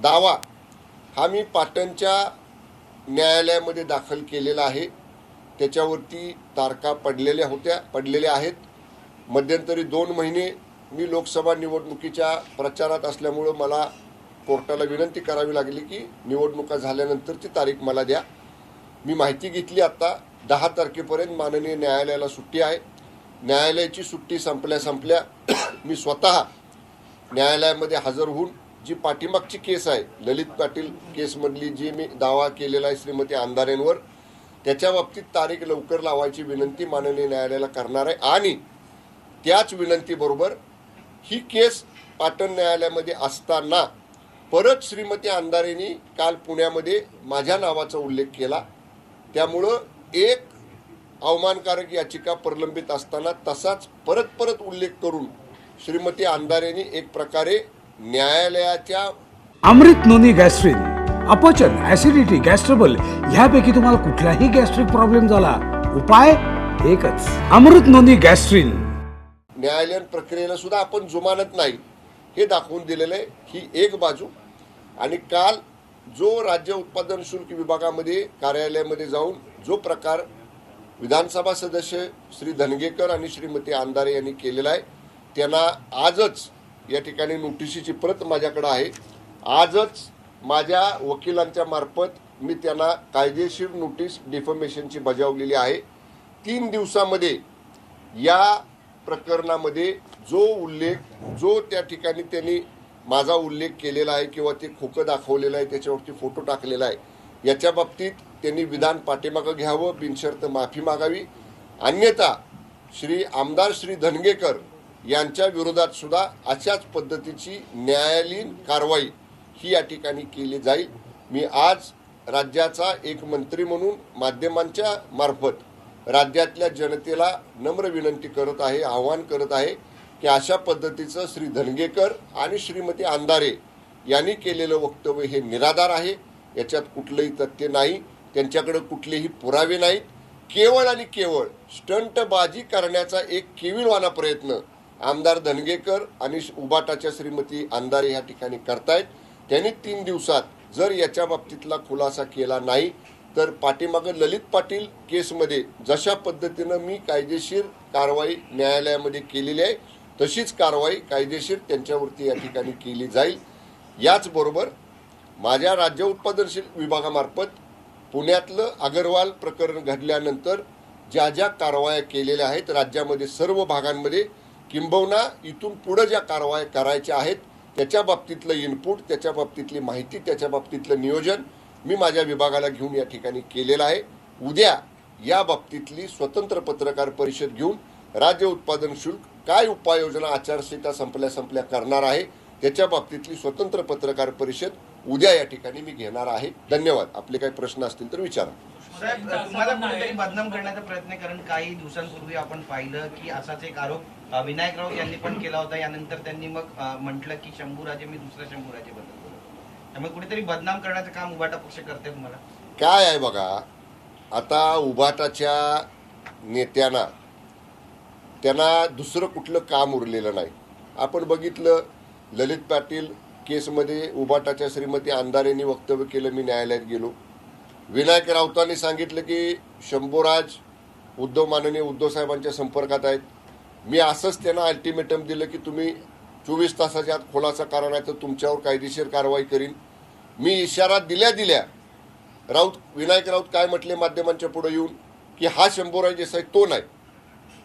दावा हा मी पाटणच्या न्यायालयामध्ये दाखल केलेला आहे। त्याच्यावरती तारखा पडलेल्या आहेत। मध्यंतरी 2 महिने मी लोकसभा निवडणुकीच्या प्रचारात असल्यामुळे मला कोर्टाला विनंती करावी लागली की निवडणुका झाल्यानंतर ती तारीख मला द्या। मी माहिती घेतली, आता 10 तारखेपर्यंत माननीय न्यायालयाला सुट्टी आहे। न्यायालयाची सुट्टी संपल्या मी स्वतः न्यायालयामध्ये हजर होऊन जी पाठीमागची केस आहे, ललित पाटील केसमधली जी मी दावा केलेला आहे श्रीमती अंधारेंवर, त्याच्या बाबतीत तारीख लवकर लावायची विनंती माननीय न्यायालयाला करणार आहे। आणि त्याच विनंतीबरोबर ही केस पाटण न्यायालयामध्ये असताना परत श्रीमती अंधारेंनी काल पुण्यामध्ये माझ्या नावाचा उल्लेख केला। त्यामुळं एक अवमानकारक याचिका प्रलंबित असताना तसाच परत उल्लेख करून श्रीमती अंधारेंनी एक प्रकारे न्यायालयाच्या अमृत नोनी गॅस्ट्रिन, अपचन, ऍसिडिटी, गॅस्ट्रबल ह्यापैकी तुम्हाला कुठलाही गॅस्ट्रिक प्रॉब्लेम झाला, उपाय एकच, अमृत नोनी गॅस्ट्रिन। न्यायालयीन प्रक्रियेला सुद्धा आपण जुमानत नाही हे दाखवून दिलेलं आहे। ही एक बाजू। आणि काल जो राज्य उत्पादन शुल्क विभागामध्ये कार्यालयामध्ये जाऊन जो प्रकार विधानसभा सदस्य श्री धनगेकर आणि श्रीमती अंधारे यांनी केलेला आहे, त्यांना आजच या ठिकाणी नोटिशीची प्रत माझ्याकडे आहे। आजच माझ्या वकिलांच्या मार्फत मी त्यांना कायदेशीर नोटीस डिफॉर्मेशनची बजावलेली आहे। 3 दिवसामध्ये या प्रकरणामध्ये जो त्या ठिकाणी त्यांनी माझा उल्लेख केलेला आहे किंवा ते खोकं दाखवलेलं आहे, त्याच्यावरती फोटो टाकलेला आहे, याच्या बाबतीत त्यांनी विधान पाठीमागं घ्यावं, बिनशर्त माफी मागावी। अन्यथा आमदार श्री धनगेकर यांच्या विरोधात सुद्धा अशाच पद्धतीची न्यायालयीन कारवाई ही या ठिकाणी केली जाईल। मी आज राज्याचा एक मंत्री म्हणून माध्यमांच्या मार्फत राज्यातल्या जनतेला नम्र विनंती करत आहे, आवाहन करत आहे की अशा पद्धतीचं श्री धनगेकर आणि श्रीमती अंधारे यांनी केलेलं वक्तव्य हे निराधार आहे। याच्यात कुठलंही तथ्य नाही, त्यांच्याकडे कुठलेही पुरावे नाहीत। केवळ आणि केवळ स्टंटबाजी करण्याचा एक केविलवाना प्रयत्न आमदार धनगेकर आणि उबाटाच्या श्रीमती अंधारे या ठिकाणी करतायत। त्यांनी 3 दिवसात जर याच्या बाबतीतला खुलासा केला नाही तर पाठीमागं ललित पाटील केसमध्ये जशा पद्धतीनं मी कायदेशीर कारवाई न्यायालयामध्ये केलेली आहे तशीच कारवाई कायदेशीर त्यांच्यावरती या ठिकाणी केली जाईल। याचबरोबर माझ्या राज्य उत्पादन शुल्क विभागामार्फत पुण्यातलं अगरवाल प्रकरण घडल्यानंतर ज्या कारवाया केलेल्या आहेत राज्यामध्ये सर्व भागांमध्ये, किंबहुना इथून पुढे ज्या कारवाया करायच्या आहेत त्याच्या बाबतीतलं इनपुट, त्याच्या बाबतीतली माहिती, त्याच्या बाबतीतलं नियोजन मी माझ्या विभागाला घेऊन या ठिकाणी केलेलं आहे। उद्या या बाबतीतली स्वतंत्र पत्रकार परिषद घेऊन राज्य उत्पादन शुल्क काय उपाययोजना आचारसंहिता संपल्या करणार आहे त्याच्या बाबतीतली स्वतंत्र पत्रकार परिषद उद्या या ठिकाणी मी घेणार आहे। धन्यवाद। आपले काही प्रश्न असतील तर विचारा। साहेब, तुम्हाला कुठेतरी बदनाम करण्याचा प्रयत्न, कारण काही दिवसांपूर्वी आपण पाहिलं की असाच एक आरोप विनायक राऊत यांनी पण केला होता। यानंतर त्यांनी मग म्हटलं की शंभूराजे मी दुसऱ्या शंभूराजे बद्दल बोलतो, त्यामुळे कुठेतरी बदनाम करण्याचं काम उबाटा पक्ष करते। तुम्हाला काय आहे बघा, आता उबाटाच्या नेत्यांना त्यांना दुसरं कुठलं काम उरलेलं नाही। आपण बघितलं ललित पाटील केसमध्ये उबाटाच्या श्रीमती अंधारेंनी वक्तव्य केलं, मी न्यायालयात गेलो। विनायक राऊतांनी सांगितलं की शंभूराज माननीय उद्धव साहेबांच्या संपर्कात आहेत। मी असंच त्यांना अल्टिमेटम दिलं की तुम्ही 24 तासाच्या आत खुलासा करा नाही तर तुमच्यावर कायदेशीर कारवाई करीन। मी इशारा दिल्या विनायक राऊत काय म्हटले माध्यमांच्या पुढे येऊन की हा शंभूराज देसाई तो नाही।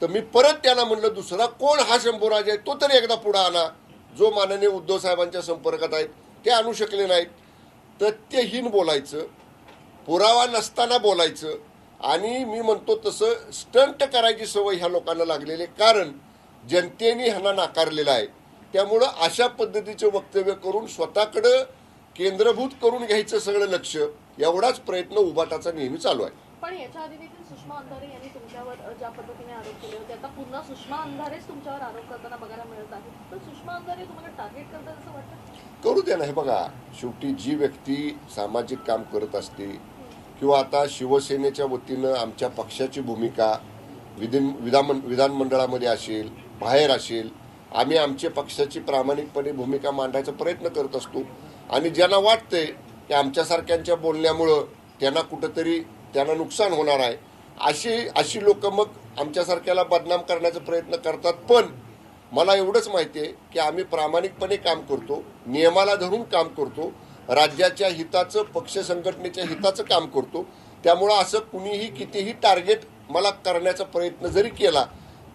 तर मी परत त्यांना म्हणलं दुसरा कोण हा शंभूराज आहे तो तरी एकदा पुढे आणा, जो माननीय उद्धव साहेबांच्या संपर्कात आहेत। ते आणू शकले नाहीत। तथ्यहीन बोलायचं, पुरावा नसताना बोलायचं आणि मी म्हणतो तसं स्टंट करायची सवय ह्या लोकांना लागलेली, कारण जनतेने ह्यांना नाकारलेलं आहे। त्यामुळं अशा पद्धतीचे वक्तव्य करून स्वतःकडे केंद्रभूत करून घ्यायचं सगळं लक्ष, एवढाच प्रयत्न उबाटाचा नेहमी चालू आहे। पण याच्या आधी देखील सुषमा अंधारे यांनी तुमच्यावर ज्या पद्धतीने आरोप केले होते, आता पुन्हा सुषमा अंधारेच तुमच्यावर आरोप करताना बघायला मिळत आहे। तर सुषमा अंधारे तुम्हाला टार्गेट करतात असं वाटतं? करू द्या ना। हे बघा, शेवटी जी व्यक्ती सामाजिक काम करत असते किंवा आता शिवसेनेच्या वतीनं आमच्या पक्षाची भूमिका विधानमंडळामध्ये असेल, बाहेर असेल, आम्ही आमच्या पक्षाची प्रामाणिकपणे भूमिका मांडायचा प्रयत्न करत असतो। आणि ज्यांना वाटतंय की आमच्यासारख्यांच्या बोलण्यामुळं त्यांना नुकसान होणार आहे, अशी लोक मग आमच्यासारख्याला बदनाम करण्याचा प्रयत्न करतात. पण मला एवढंच माहिती आहे की आम्ही प्रामाणिकपणे काम करतो, नियमाला धरून काम करतो, राज्याच्या हिताचं, पक्ष संघटनेच्या हिताचं काम करतो. त्यामुळं असं कुणीही कितीही टार्गेट मला करण्याचा प्रयत्न जरी केला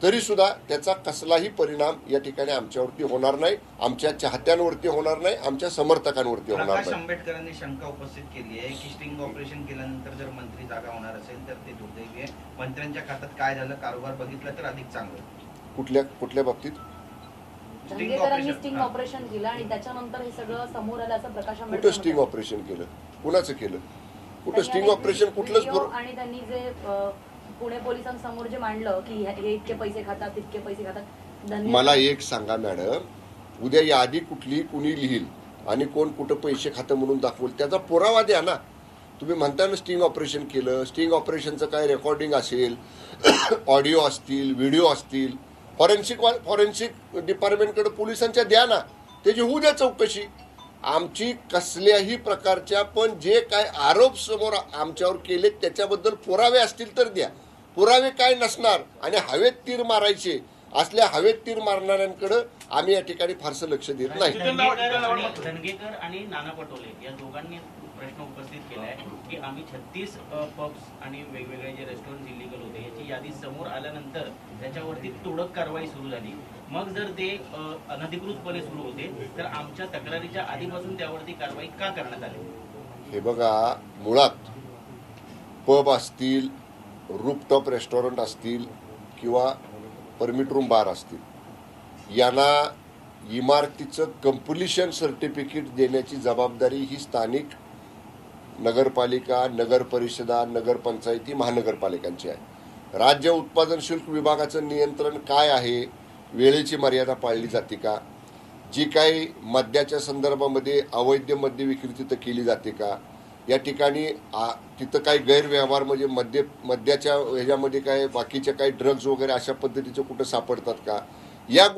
तरी सुद्धा त्याचा कसलाही परिणाम या ठिकाणी आमच्यावरती होणार नाही, आमच्या चाहत्यांवरती होणार नाही, आमच्या समर्थकांवरती होणार प्रकाश नाही. आंबेडकरांनी शंका उपस्थित केली आहे की स्टिंग ऑपरेशन केल्यानंतर जर मंत्री जागा होणार असेल तर ते दुर्दैवी आहे. मंत्र्यांच्या खात्यात काय झालं, कारभार बघितला तर अधिक चांगलं. कुठल्या बाबतीत? धंगेकरांनी स्टिंग ऑपरेशन केलं आणि त्याच्यानंतर हे सगळं समोर आलं असं प्रकाश कुठं आंबेडकर स्टिंग ऑपरेशन केलं? कुणाचं केलं? कुठं त्यांनी स्टिंग अनेक ऑपरेशन कुठलंच व्हिडिओ आणि त्यांनी जे पुणे पोलिसांसमोर जे मांडलं की हे इतके पैसे खातात, तितके पैसे खातात. मला एक सांगा मॅडम, उद्या यादी कुणी लिहिल आणि कोण कुठं पैसे खातं म्हणून दाखवल, त्याचा पुरावा द्या ना. तुम्ही म्हणता ना स्टिंग ऑपरेशन केलं, स्टिंग ऑपरेशनचं काय रेकॉर्डिंग असेल, ऑडिओ असतील, व्हिडिओ असतील, फॉरेन्सिक डिपार्टमेंटकडे पोलिसांच्या द्या ना, त्याची होऊ द्या चौकशी. आमची कसल्याही प्रकारच्या पण जे काय आरोप समोर आमच्यावर केले त्याच्याबद्दल पुरावे असतील तर द्या. पुरावे काय नसणार आणि हवेत तीर मारायचे असल्या हवेत तीर मारणाऱ्यांकडे आम्ही या ठिकाणी फारसं लक्ष देत नाही. धनगेकर आणि नाना पटोले या दोघांनी प्रश्न उपस्थित केलाय की आम्ही 36 पब्स आणि वेगवेगळे जे रेस्टॉरंट इलिगल होते याची यादी समोर आल्यानंतर त्याच्यावरती तोडक कारवाई सुरू झाली. मग जर ते अनधिकृतपणे सुरू होते तर आमच्या तक्रारीच्या आधीपासून त्यावरती कारवाई का करण्यात आली? हे बघा, मुळात पब असतील, रूफटॉप रेस्टॉरंट असतील किंवा परमिट रूम बार असतील, यांना इमारतीचं कंप्लिशन सर्टिफिकेट देण्याची जबाबदारी ही स्थानिक नगरपालिका, नगर परिषदा, नगरपंचायती, महानगरपालिकांची आहे. राज्य उत्पादन शुल्क विभागाचं नियंत्रण काय आहे? वेळेची मर्यादा पाळली जाते का? जी काही मद्याच्या संदर्भामध्ये अवैध मद्य विक्री तिथं केली जाते का? या ठिकाणी तिथं काही गैरव्यवहार म्हणजे मद्याच्या ह्याच्यामध्ये काय बाकीच्या काही ड्रग्ज वगैरे अशा पद्धतीचं कुठं सापडतात का? या